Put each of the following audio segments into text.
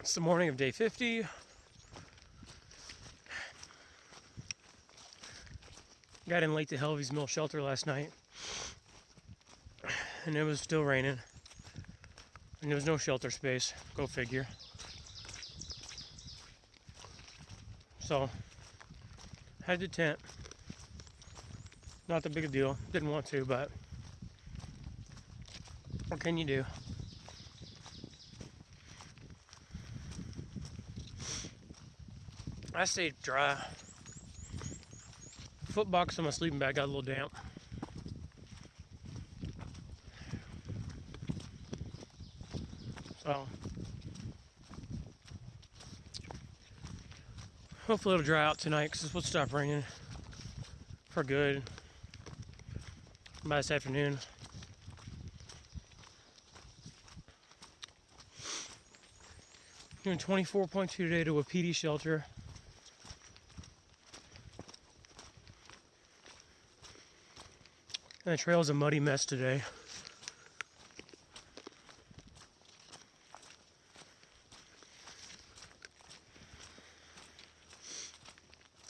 It's the morning of day 50. Got in late to Helvy's Mill Shelter last night, and it was still raining, and there was no shelter space. Go figure. So, had to tent. Not that big a deal. Didn't want to, but what can you do? I stayed dry. Foot box on my sleeping bag got a little damp. So hopefully it'll dry out tonight because it's supposed to stop raining for good by this afternoon. Doing 24.2 today to a PD shelter. And the trail's a muddy mess today.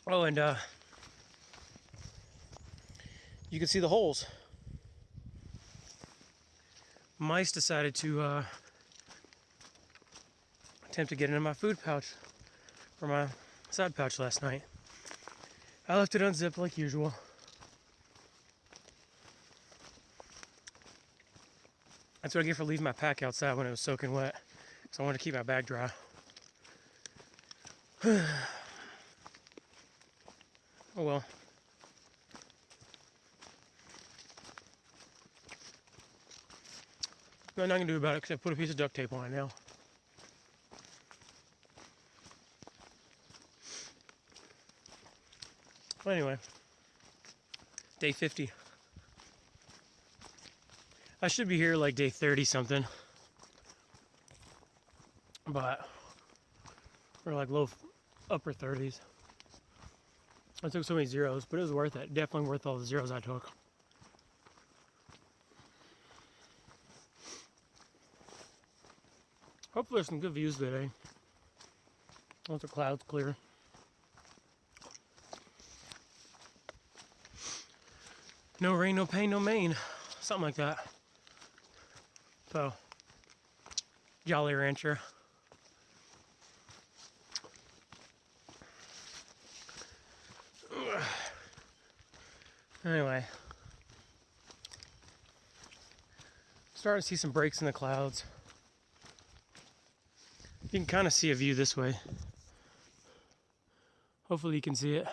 Oh, and you can see the holes. Mice decided to attempt to get into my food pouch or my side pouch last night. I left it unzipped like usual. That's what I get for leaving my pack outside when it was soaking wet. So I wanted to keep my bag dry. Oh well. Nothing I can do about it except put a piece of duct tape on it now. Well, anyway, day 50. I should be here like day 30 something, but we're like upper 30s. I took so many zeros, but it was worth it. Definitely worth all the zeros I took. Hopefully there's some good views today. Once the clouds clear. No rain, no pain, no Maine. Something like that. So, Jolly Rancher. Anyway, starting to see some breaks in the clouds. You can kind of see a view this way. Hopefully you can see it.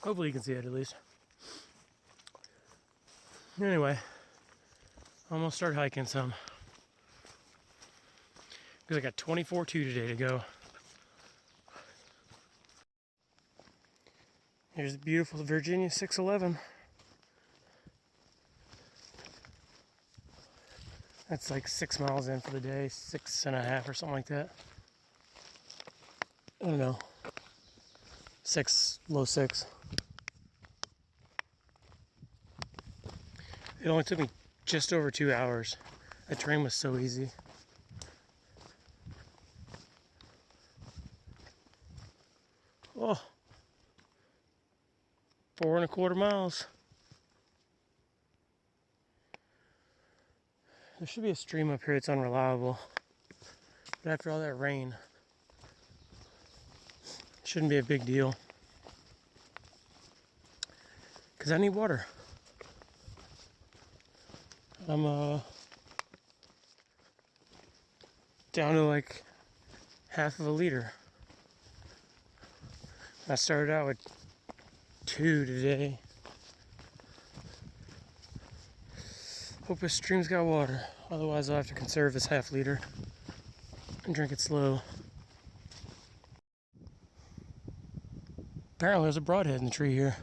Hopefully you can see it at least. Anyway, I'm gonna start hiking some. Because I got 24.2 today to go. Here's the beautiful Virginia 611. That's like 6 miles in for the day, 6.5 or something like that. I don't know. 6, low 6. It only took me just over 2 hours. The terrain was so easy. Oh, 4.25 miles. There should be a stream up here that's unreliable. But after all that rain, it shouldn't be a big deal. Because I need water. I'm down to like half of a liter. I started out with 2 today. Hope this stream's got water. Otherwise I'll have to conserve this half liter and drink it slow. Apparently there's a broadhead in the tree here.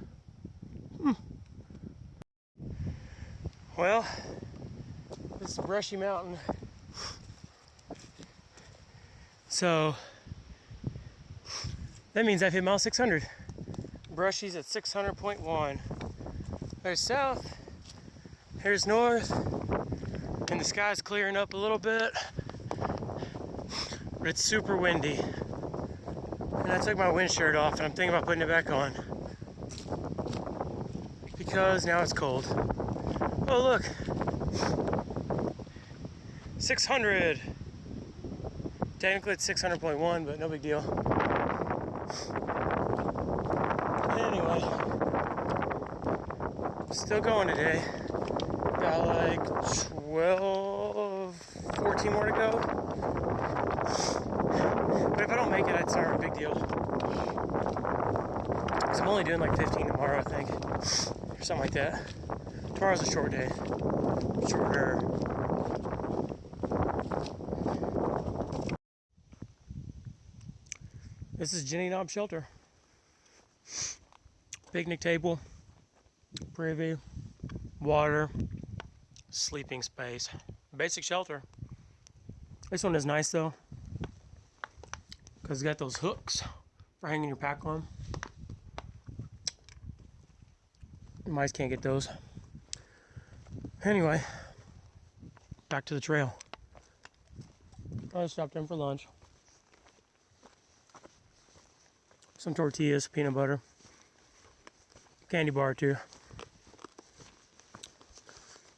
Well, this is a brushy mountain. So that means I've hit mile 600. Brushy's at 600.1. There's south, here's north, And the sky's clearing up a little bit, but it's super windy. And I took my wind shirt off, and I'm thinking about putting it back on because now it's cold. Oh look, 600. Technically it's 600.1, but no big deal. Anyway, still going today. Got like 14 more to go. But if I don't make it, it's not a big deal. Because I'm only doing like 15 tomorrow, I think. Or something like that. Tomorrow's a short day. Shorter. This is Jenny Knob Shelter. Picnic table, privy, water, sleeping space. Basic shelter. This one is nice though, because it's got those hooks for hanging your pack on. Mice can't get those. Anyway, back to the trail. I stopped in for lunch. Some tortillas, peanut butter, candy bar too.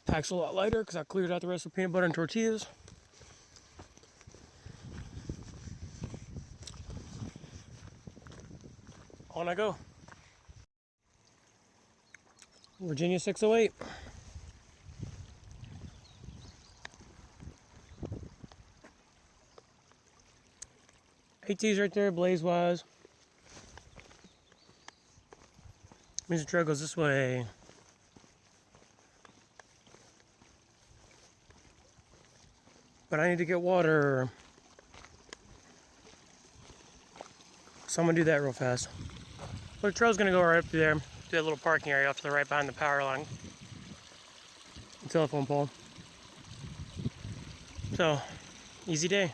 Pack's a lot lighter because I cleared out the rest of the peanut butter and tortillas. On I go. Virginia 608. AT's right there, blaze wise. Means the trail goes this way. But I need to get water. So I'm gonna do that real fast. But the trail's gonna go right up through there, to that little parking area off to the right behind the power line. The telephone pole. So, easy day.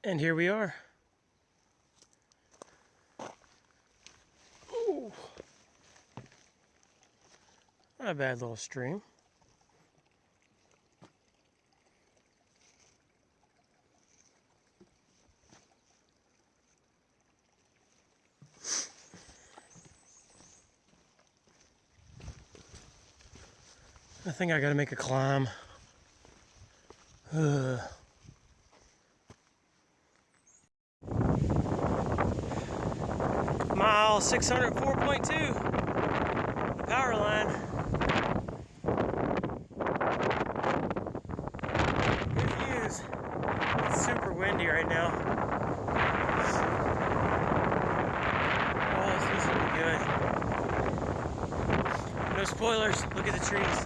And here we are. Ooh. Not a bad little stream. I think I gotta make a climb. Mile 604.2. Power line. Good views. It's super windy right now. Oh, this feels really good. No spoilers. Look at the trees.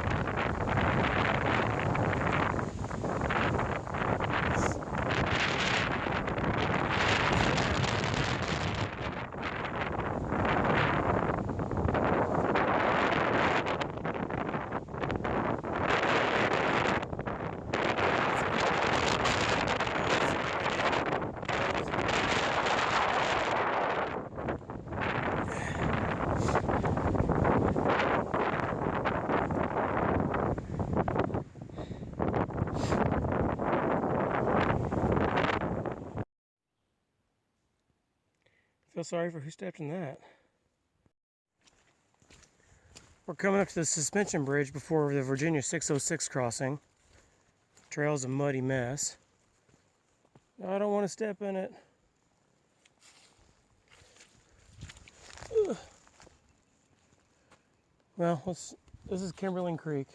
Feel sorry for who stepped in that. We're coming up to the suspension bridge before the Virginia 606 crossing. Trail's a muddy mess. I don't want to step in it. Ugh. Well, this is Kimberling Creek.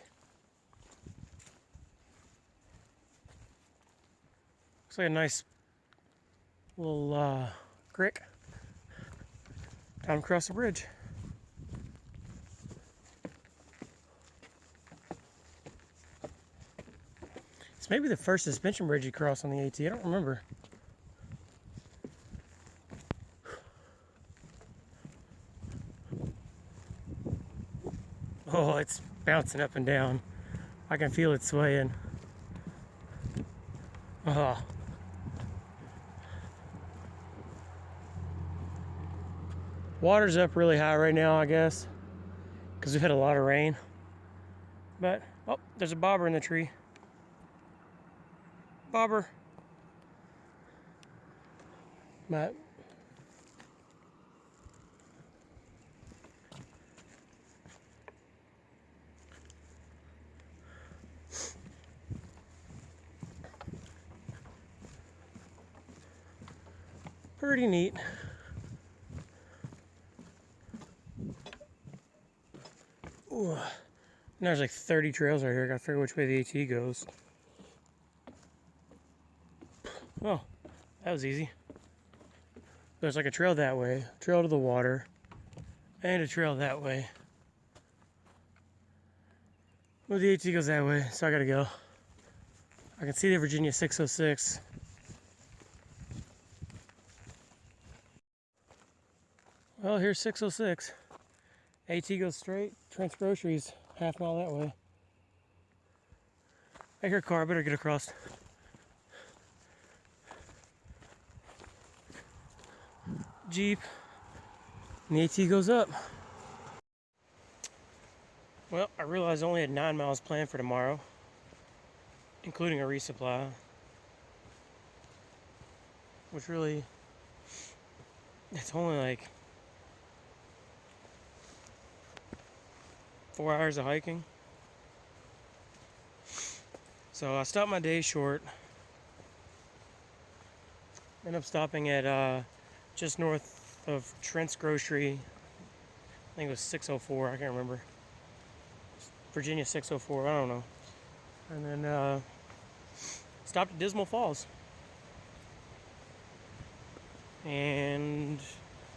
Looks like a nice little creek. Time to cross the bridge. It's maybe the first suspension bridge you cross on the AT. I don't remember. Oh, it's bouncing up and down. I can feel it swaying. Oh. Water's up really high right now, I guess, because we've had a lot of rain. But, oh, there's a bobber in the tree. Bobber. But pretty neat. Ooh. And there's like 30 trails right here. I gotta figure which way the AT goes. Oh, that was easy. There's like a trail that way, a trail to the water, and a trail that way. Well, the AT goes that way, so I gotta go. I can see the Virginia 606. Well, here's 606. AT goes straight. Trent's Groceries, half mile that way. I hear a car, I better get across. Jeep. And the AT goes up. Well, I realized I only had 9 miles planned for tomorrow, including a resupply. Which really, it's only like 4 hours of hiking. So I stopped my day short. Ended up stopping at just north of Trent's Grocery. I think it was 604, I can't remember. Virginia 604, I don't know. And then stopped at Dismal Falls. And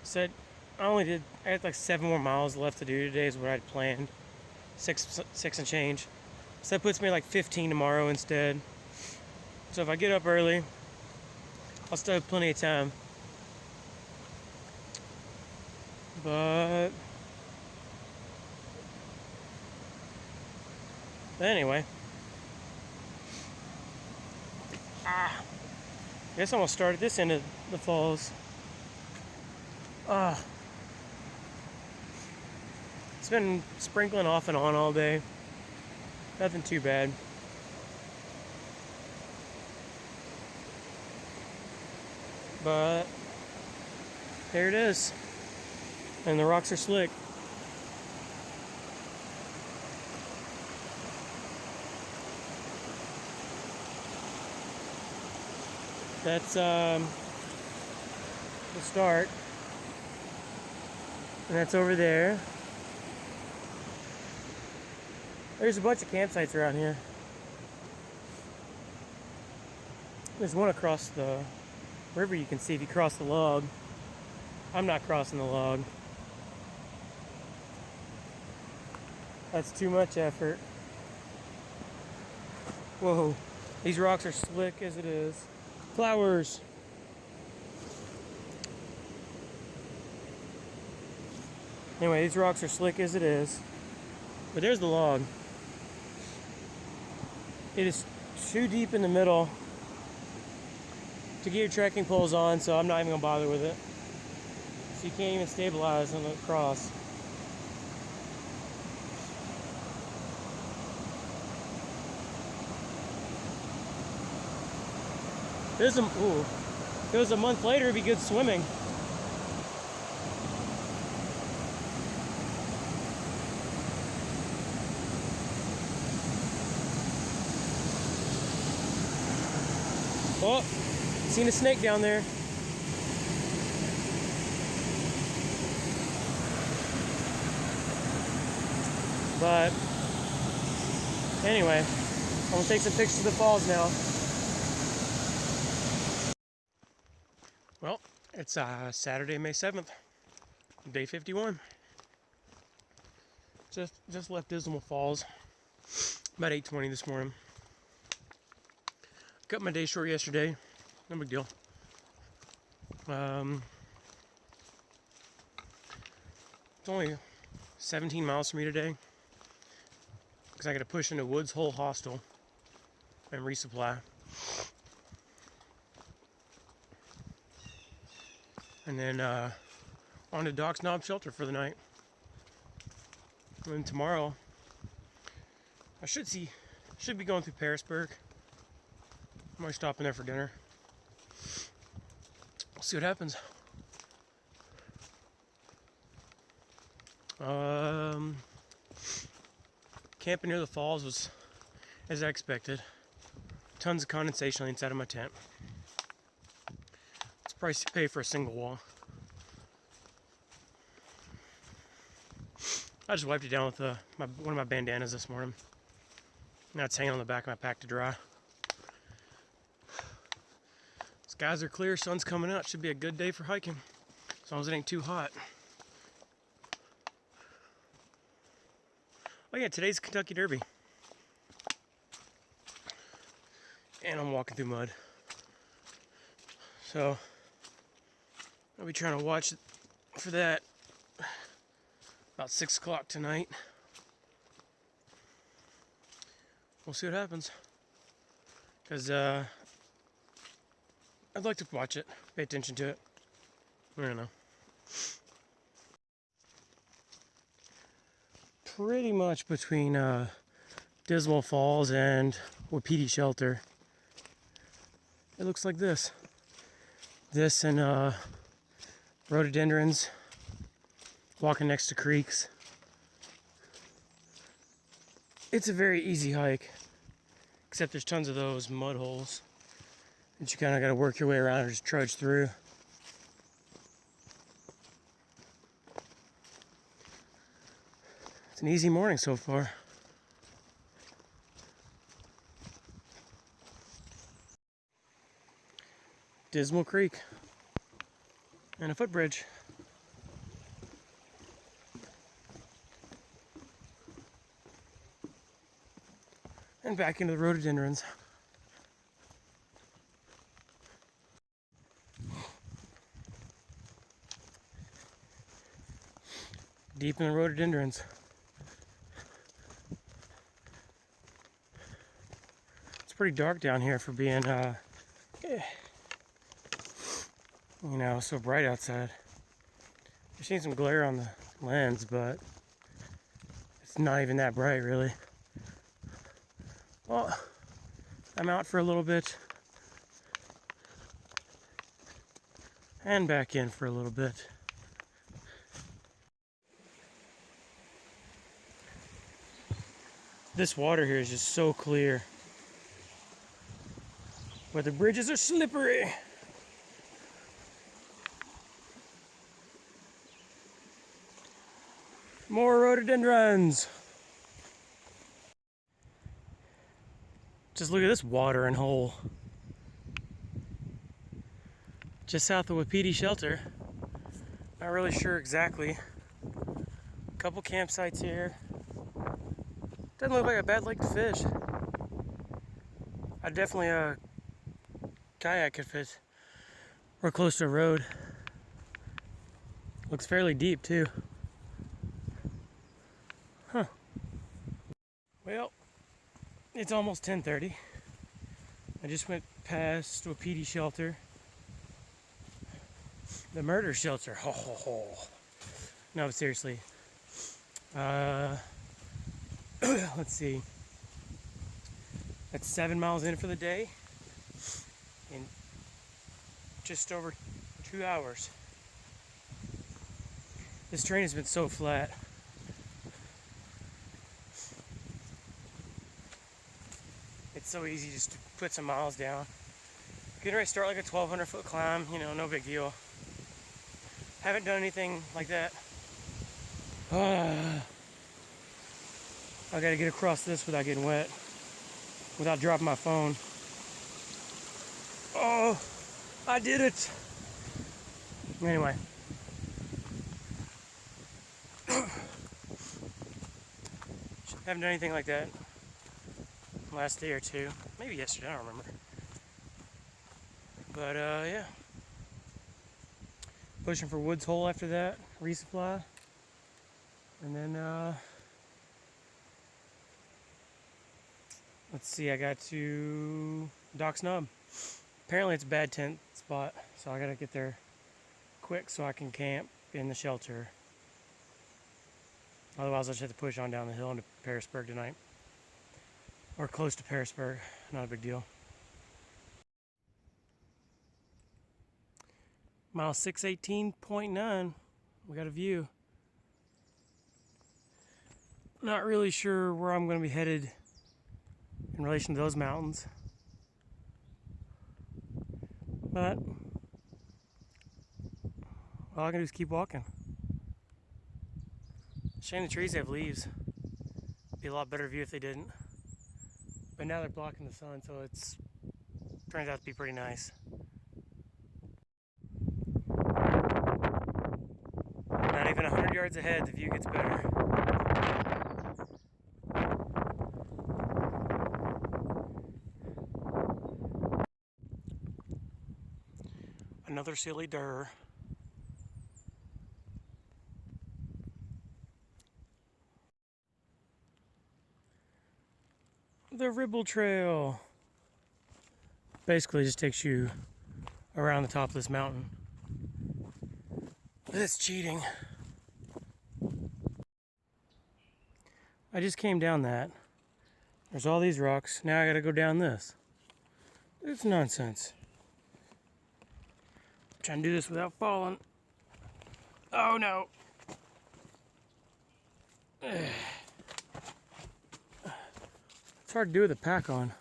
said I had like 7 more miles left to do today is what I'd planned. Six and change. So that puts me like 15 tomorrow instead. So if I get up early, I'll still have plenty of time. But anyway. I guess I'm gonna start at this end of the falls. It's been sprinkling off and on all day. Nothing too bad. But there it is. And the rocks are slick. That's the start. And that's over there. There's a bunch of campsites around here. There's one across the river you can see if you cross the log. I'm not crossing the log. That's too much effort. Whoa, these rocks are slick as it is. Flowers. Anyway, these rocks are slick as it is. But there's the log. It is too deep in the middle to get your trekking poles on, so I'm not even gonna bother with it. So you can't even stabilize on the cross. If it was a month later, it'd be good swimming. Oh, seen a snake down there. But anyway, I'm gonna take some pictures of the falls now. Well, it's Saturday, May 7th, day 51. Just left Dismal Falls about 8:20 this morning. Cut my day short yesterday, no big deal. It's only 17 miles for me today because I got to push into Woods Hole Hostel and resupply. And then on to Doc's Knob Shelter for the night. And then tomorrow, I should be going through Pearisburg. I might stop in there for dinner. We'll see what happens. Camping near the falls was as I expected. Tons of condensation on the inside of my tent. It's pricey to pay for a single wall. I just wiped it down with one of my bandanas this morning. Now it's hanging on the back of my pack to dry. Skies are clear, sun's coming out. Should be a good day for hiking, as long as it ain't too hot. Oh yeah, today's Kentucky Derby. And I'm walking through mud. So, I'll be trying to watch for that about 6 o'clock tonight. We'll see what happens. Because I'd like to watch it, pay attention to it. I don't know. Pretty much between Dismal Falls and Wapiti Shelter. It looks like this. This and rhododendrons, walking next to creeks. It's a very easy hike, except there's tons of those mud holes that you kind of got to work your way around or just trudge through. It's an easy morning so far. Dismal Creek and a footbridge. And back into the rhododendrons. Deep in the rhododendrons. It's pretty dark down here for being you know, so bright outside. I've seen some glare on the lens, but it's not even that bright, really. Well, I'm out for a little bit and back in for a little bit. This water here is just so clear, but the bridges are slippery. More rhododendrons. Just look at this watering hole. Just south of Wapiti Shelter. Not really sure exactly. A couple campsites here. Doesn't look like a bad lake to fish. I definitely kayak could fit. We're close to a road. Looks fairly deep too. Huh. Well, it's almost 10:30. I just went past Wapiti Shelter. The murder shelter. Ho ho ho. No, but seriously. Let's see. That's 7 miles in for the day. In just over 2 hours. This terrain has been so flat. It's so easy just to put some miles down. Getting ready to start like a 1,200 foot climb, you know, no big deal. Haven't done anything like that. I gotta get across this without getting wet, without dropping my phone. Oh, I did it. Anyway. Haven't done anything like that last day or two. Maybe yesterday, I don't remember. But yeah. Pushing for Woods Hole after that, resupply. And then let's see, I got to Doc Snub. Apparently it's a bad tent spot, so I gotta get there quick so I can camp in the shelter. Otherwise I'll just have to push on down the hill into Pearisburg tonight. or close to Pearisburg. Not a big deal. Mile 618.9. We got a view. Not really sure where I'm going to be headed in relation to those mountains. But all I can do is keep walking. Shame the trees have leaves. Be a lot better view if they didn't. But now they're blocking the sun, so it's turns out to be pretty nice. Not even 100 yards ahead, the view gets better. Another silly dir. The Ribble Trail basically just takes you around the top of this mountain. But it's cheating. I just came down that. There's all these rocks. Now I gotta go down this. It's nonsense. I'm trying to do this without falling. Oh no. It's hard to do with a pack on.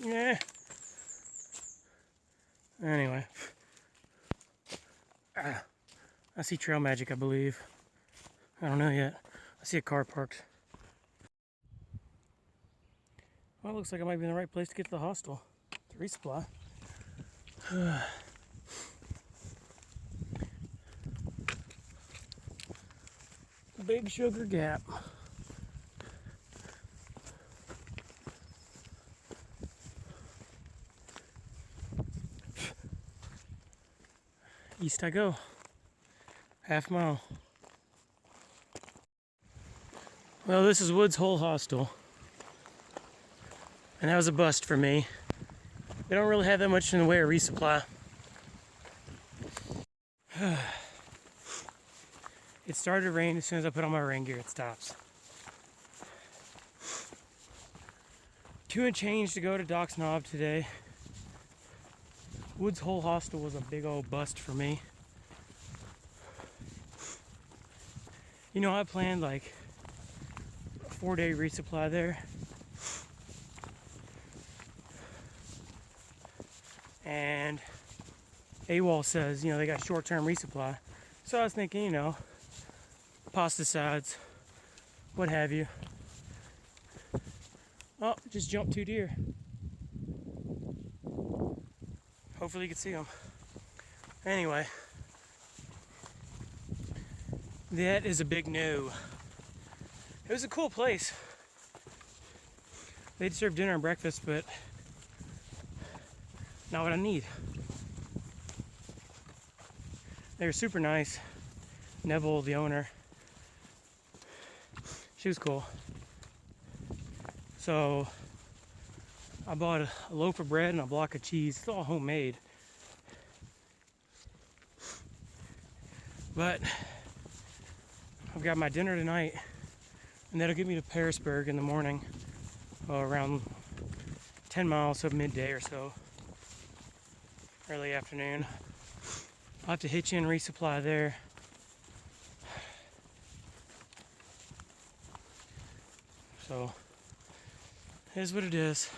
Yeah. Anyway. I see trail magic, I believe. I don't know yet. I see a car parked. Well, it looks like I might be in the right place to get to the hostel. To resupply. Big Sugar Gap. East I go. Half mile. Well, this is Woods Hole Hostel. And that was a bust for me. They don't really have that much in the way of resupply. It started to rain. As soon as I put on my rain gear, it stops. 2chainz to go to Doc's Knob today. Woods Hole Hostel was a big old bust for me. You know, I planned like a 4-day resupply there. And AWOL says, you know, they got short-term resupply. So I was thinking, you know, pesticides, what have you. Oh, just jumped 2 deer. Hopefully you can see them. Anyway, that is a big no. It was a cool place. They'd serve dinner and breakfast, but not what I need. They were super nice. Neville, the owner, she was cool. So I bought a loaf of bread and a block of cheese. It's all homemade. But I've got my dinner tonight, and that'll get me to Pearisburg in the morning, around 10 miles, so midday or so, early afternoon. I'll have to hitch in resupply there. So, it is what it is.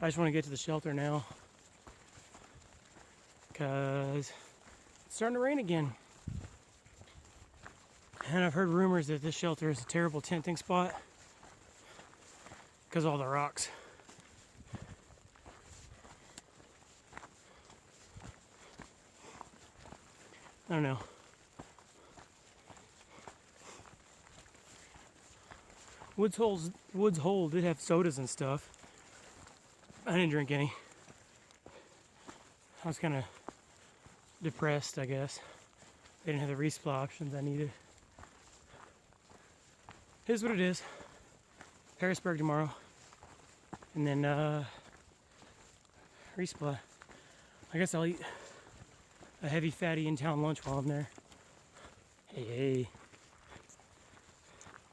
I just want to get to the shelter now because it's starting to rain again. And I've heard rumors that this shelter is a terrible tenting spot because of all the rocks. I don't know. Woods Hole did have sodas and stuff. I didn't drink any. I was kind of depressed, I guess. They didn't have the resupply options I needed. Here's what it is. Pearisburg tomorrow. And then resupply. I guess I'll eat a heavy fatty in-town lunch while I'm there. Hey.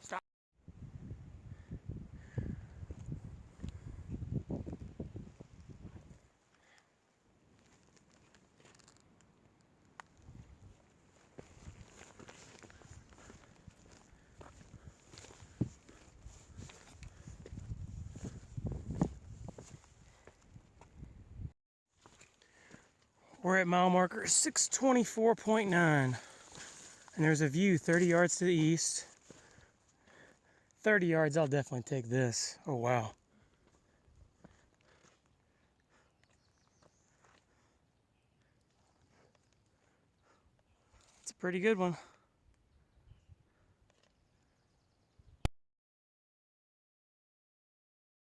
Stop. We're at mile marker 624.9, and there's a view 30 yards to the east. 30 yards, I'll definitely take this. Oh, wow. It's a pretty good one.